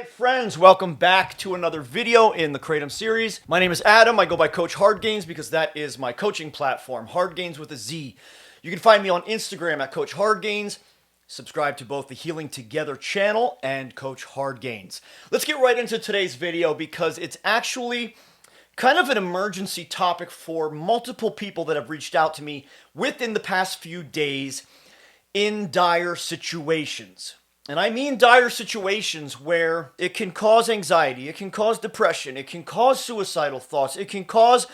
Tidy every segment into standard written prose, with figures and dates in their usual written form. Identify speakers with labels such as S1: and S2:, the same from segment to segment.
S1: Hi friends, welcome back to another video in the KRATOM series. My name is Adam. I go by Coach Hard Gains because that is my coaching platform, Hard Gains with a Z. You can find me on Instagram at Coach Hard Gains. Subscribe to both the Healing Together channel and Coach Hard Gains. Let's get right into today's video because it's actually kind of an emergency topic for multiple people that have reached out to me within the past few days in dire situations. And I mean dire situations where it can cause anxiety, it can cause depression, it can cause suicidal thoughts, it can cause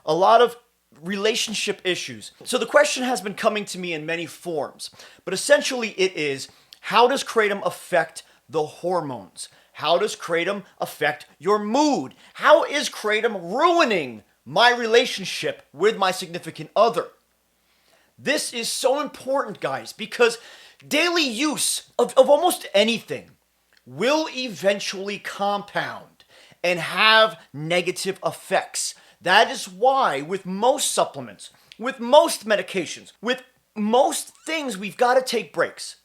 S1: a lot of relationship issues. So the question has been coming to me in many forms, but essentially it is, how does KRATOM affect the hormones? How does KRATOM affect your mood? How is KRATOM ruining my relationship with my significant other? This is so important, guys, because daily use of almost anything will eventually compound and have negative effects. That is why with most supplements, with most medications, with most things, we've got to take breaks.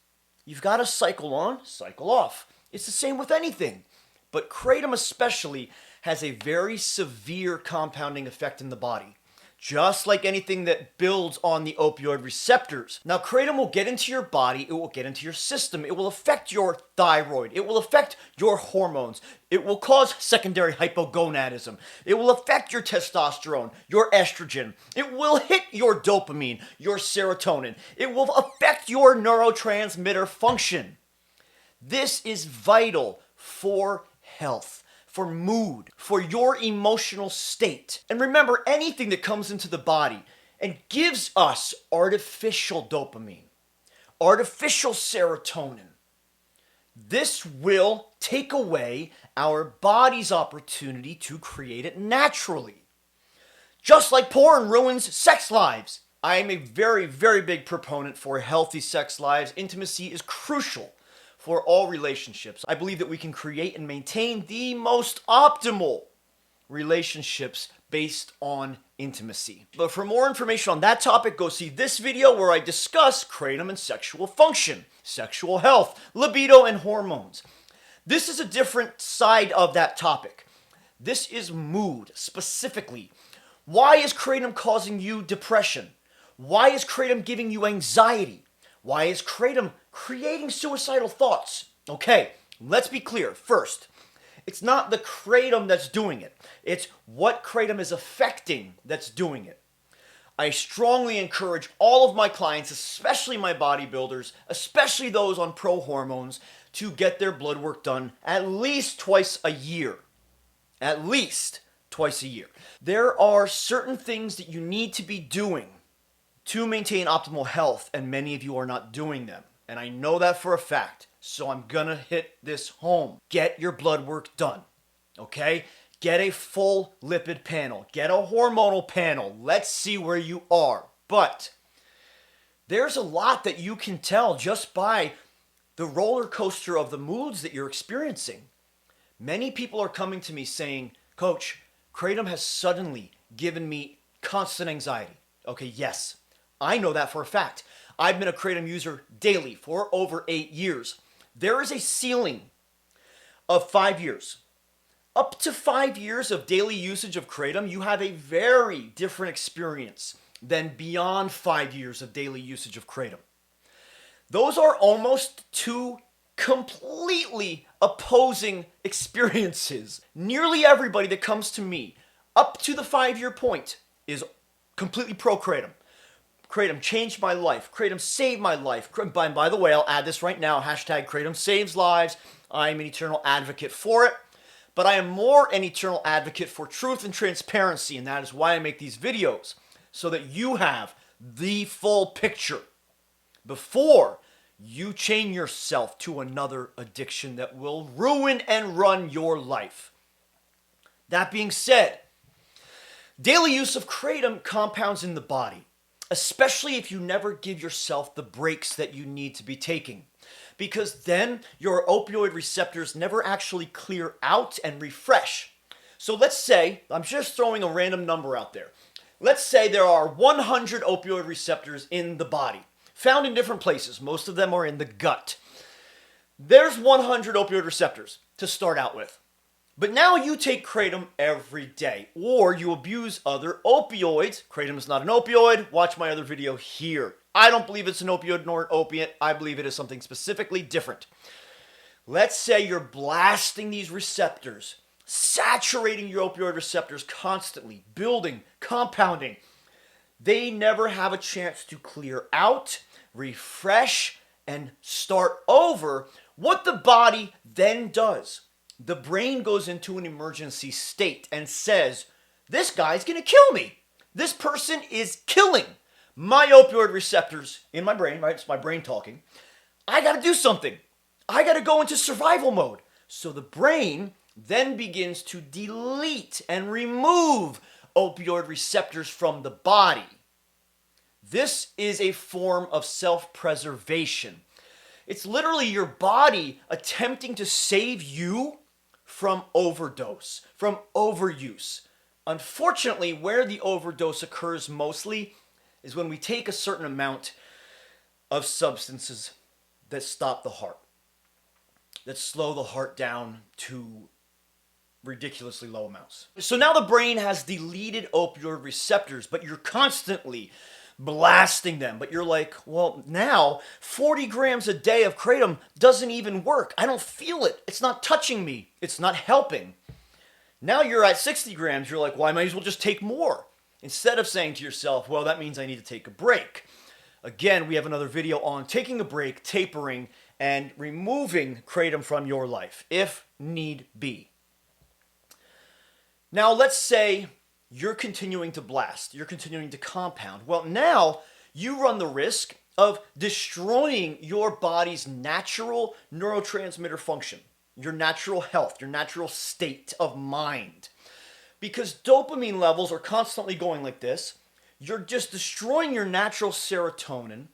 S1: You've got to cycle on, cycle off. It's the same with anything. But KRATOM especially has a very severe compounding effect in the body, just like anything that builds on the opioid receptors. Now, KRATOM will get into your body, it will get into your system, it will affect your thyroid, it will affect your hormones, it will cause secondary hypogonadism, it will affect your testosterone, your estrogen, it will hit your dopamine, your serotonin, it will affect your neurotransmitter function. This is vital for health, for mood, for your emotional state. And remember, anything that comes into the body and gives us artificial dopamine, artificial serotonin, this will take away our body's opportunity to create it naturally. Just like porn ruins sex lives. I am a very, very big proponent for healthy sex lives. Intimacy is crucial for all relationships. I believe that we can create and maintain the most optimal relationships based on intimacy. But for more information on that topic, go see this video where I discuss KRATOM and sexual function, sexual health, libido, and hormones. This is a different side of that topic. This is mood, specifically. Why is KRATOM causing you depression? Why is KRATOM giving you anxiety? Why is KRATOM creating suicidal thoughts? Okay, let's be clear. First, it's not the KRATOM that's doing it. It's what KRATOM is affecting that's doing it. I strongly encourage all of my clients, especially my bodybuilders, especially those on pro hormones, to get their blood work done at least twice a year. At least twice a year. There are certain things that you need to be doing to maintain optimal health, and many of you are not doing them. And I know that for a fact, so I'm gonna hit this home. Get your blood work done, okay? Get a full lipid panel. Get a hormonal panel. Let's see where you are. But there's a lot that you can tell just by the roller coaster of the moods that you're experiencing. Many people are coming to me saying, Coach, KRATOM has suddenly given me constant anxiety. Okay, yes. I know that for a fact. I've been a KRATOM user daily for over 8 years. There is a ceiling of 5 years. Up to 5 years of daily usage of KRATOM, you have a very different experience than beyond 5 years of daily usage of KRATOM. Those are almost two completely opposing experiences. Nearly everybody that comes to me up to the 5-year point is completely pro KRATOM. KRATOM changed my life. KRATOM saved my life. By the way, I'll add this right now. Hashtag KRATOM saves lives. I'm an eternal advocate for it. But I am more an eternal advocate for truth and transparency. And that is why I make these videos. So that you have the full picture before you chain yourself to another addiction that will ruin and run your life. That being said, daily use of KRATOM compounds in the body, especially if you never give yourself the breaks that you need to be taking. Because then your opioid receptors never actually clear out and refresh. So let's say, I'm just throwing a random number out there. Let's say there are 100 opioid receptors in the body, found in different places. Most of them are in the gut. There's 100 opioid receptors to start out with. But now you take kratom every day, or you abuse other opioids. Kratom is not an opioid. Watch my other video here. I don't believe it's an opioid nor an opiate. I believe it is something specifically different. Let's say you're blasting these receptors, saturating your opioid receptors constantly, building, compounding. They never have a chance to clear out, refresh, and start over. What the body then does, the brain goes into an emergency state and says, this guy's gonna kill me. This person is killing my opioid receptors in my brain, right? It's my brain talking. I gotta do something. I gotta go into survival mode. So the brain then begins to delete and remove opioid receptors from the body. This is a form of self-preservation. It's literally your body attempting to save you from overdose, from overuse. Unfortunately, where the overdose occurs mostly is when we take a certain amount of substances that stop the heart, that slow the heart down to ridiculously low amounts. So now the brain has deleted opioid receptors, but you're constantly blasting them. But you're like, well, now 40 grams a day of kratom doesn't even work. I don't feel it. It's not touching me. It's not helping. Now you're at 60 grams. You're like, well, I might as well just take more. Instead of saying to yourself, well, that means I need to take a break. Again, we have another video on taking a break, tapering, and removing kratom from your life, if need be. Now, let's say you're continuing to blast, you're continuing to compound. Well, now you run the risk of destroying your body's natural neurotransmitter function, your natural health, your natural state of mind. Because dopamine levels are constantly going like this, you're just destroying your natural serotonin.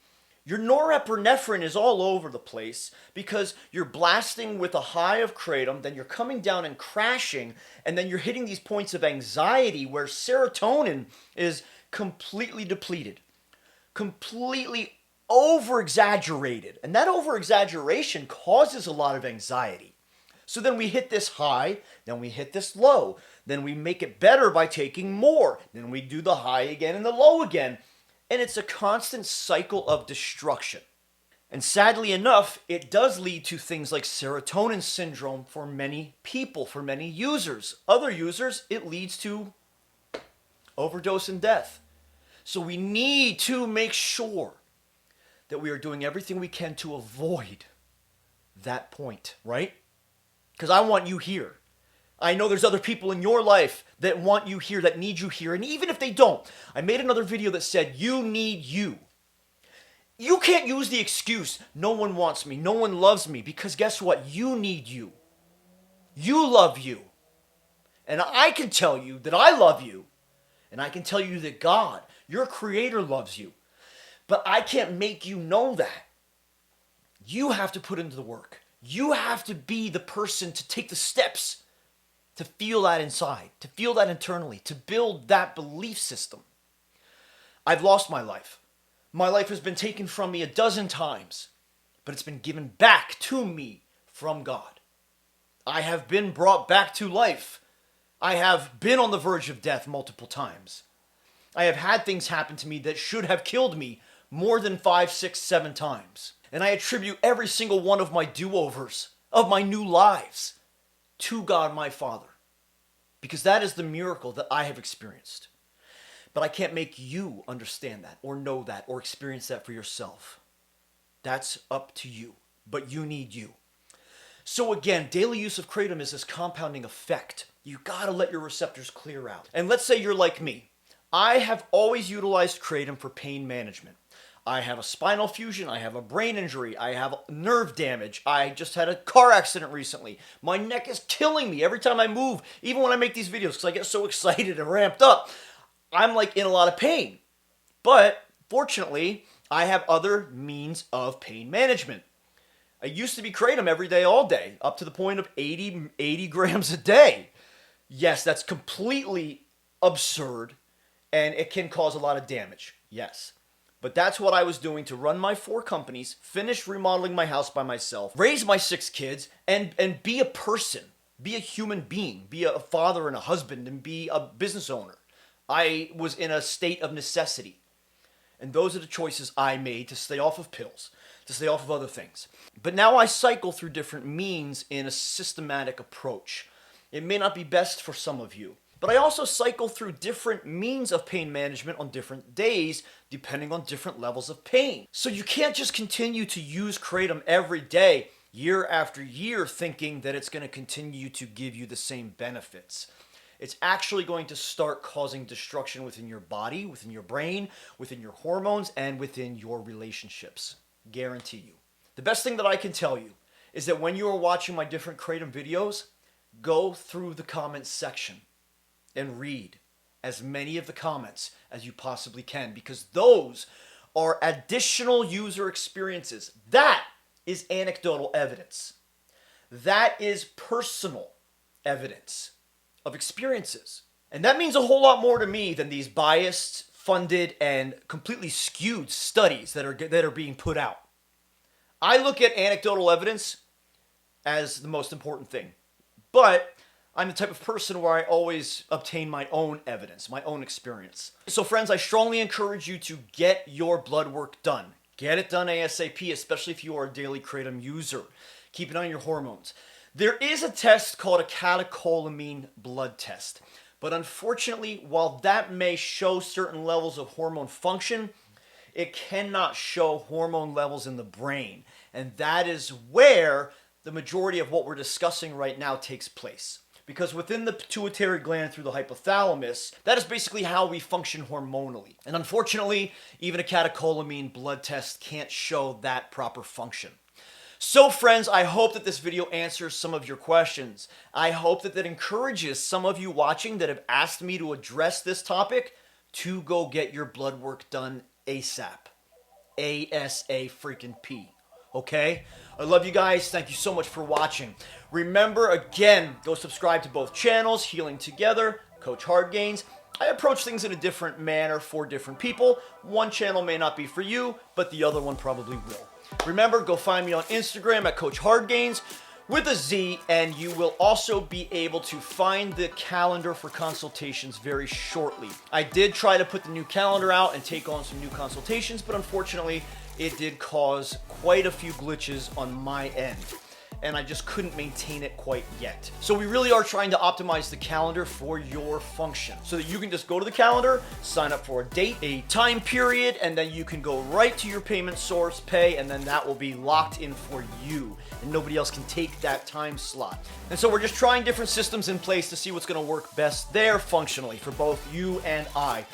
S1: Your norepinephrine is all over the place because you're blasting with a high of kratom, then you're coming down and crashing, and then you're hitting these points of anxiety where serotonin is completely depleted, completely over-exaggerated. And that over-exaggeration causes a lot of anxiety. So then we hit this high, then we hit this low, then we make it better by taking more, then we do the high again and the low again. And it's a constant cycle of destruction. And sadly enough, it does lead to things like serotonin syndrome for many people, for many users. Other users, it leads to overdose and death. So we need to make sure that we are doing everything we can to avoid that point, right? Because I want you here. I know there's other people in your life that want you here, that need you here. And even if they don't, I made another video that said, you need you. You can't use the excuse, no one wants me, no one loves me, because guess what? You need you. You love you. And I can tell you that I love you. And I can tell you that God, your creator, loves you. But I can't make you know that. You have to put into the work. You have to be the person to take the steps to feel that inside, to feel that internally, to build that belief system. I've lost my life. My life has been taken from me a dozen times, but it's been given back to me from God. I have been brought back to life. I have been on the verge of death multiple times. I have had things happen to me that should have killed me more than 5, 6, 7 times. And I attribute every single one of my do-overs, of my new lives, to God my Father, because that is the miracle that I have experienced. But I can't make you understand that or know that or experience that for yourself. That's up to you, but you need you. So again, daily use of kratom is this compounding effect. You gotta let your receptors clear out. And let's say you're like me. I have always utilized kratom for pain management. I have a spinal fusion, I have a brain injury, I have nerve damage, I just had a car accident recently. My neck is killing me every time I move, even when I make these videos, because I get so excited and ramped up. I'm like in a lot of pain. But fortunately, I have other means of pain management. I used to be kratom every day, all day, up to the point of 80 grams a day. Yes, that's completely absurd, and it can cause a lot of damage, yes. But that's what I was doing to run my 4 companies, finish remodeling my house by myself, raise my 6 kids, and be a person, be a human being, be a father and a husband, and be a business owner. I was in a state of necessity. And those are the choices I made to stay off of pills, to stay off of other things. But now I cycle through different means in a systematic approach. It may not be best for some of you, but I also cycle through different means of pain management on different days, depending on different levels of pain. So you can't just continue to use Kratom every day, year after year, thinking that it's going to continue to give you the same benefits. It's actually going to start causing destruction within your body, within your brain, within your hormones, and within your relationships. Guarantee you. The best thing that I can tell you is that when you are watching my different Kratom videos, go through the comments section and read as many of the comments as you possibly can, because those are additional user experiences. That is anecdotal evidence. That is personal evidence of experiences. And that means a whole lot more to me than these biased, funded, and completely skewed studies that are being put out. I look at anecdotal evidence as the most important thing. But I'm the type of person where I always obtain my own evidence, my own experience. So friends, I strongly encourage you to get your blood work done. Get it done ASAP, especially if you are a daily Kratom user. Keep an eye on your hormones. There is a test called a catecholamine blood test. But unfortunately, while that may show certain levels of hormone function, it cannot show hormone levels in the brain. And that is where the majority of what we're discussing right now takes place. Because within the pituitary gland through the hypothalamus, that is basically how we function hormonally. And unfortunately, even a catecholamine blood test can't show that proper function. So friends, I hope that this video answers some of your questions. I hope that that encourages some of you watching that have asked me to address this topic to go get your blood work done ASAP. A-S-A freaking P. Okay? I love you guys. Thank you so much for watching. Remember, again, go subscribe to both channels, Healing Together, Coach Hard Gains. I approach things in a different manner for different people. One channel may not be for you, but the other one probably will. Remember, go find me on Instagram at Coach Hard Gains with a Z, and you will also be able to find the calendar for consultations very shortly. I did try to put the new calendar out and take on some new consultations, but unfortunately, it did cause quite a few glitches on my end, and I just couldn't maintain it quite yet. So we really are trying to optimize the calendar for your function so that you can just go to the calendar, sign up for a date, a time period, and then you can go right to your payment source, pay, and then that will be locked in for you, and nobody else can take that time slot. And so we're just trying different systems in place to see what's going to work best there functionally for both you and I.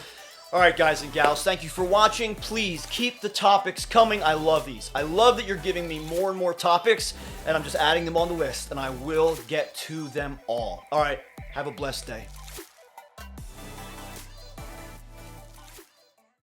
S1: All right, guys and gals, thank you for watching. Please keep the topics coming. I love these. I love that you're giving me more and more topics, and I'm just adding them on the list, and I will get to them all. All right, have a blessed day.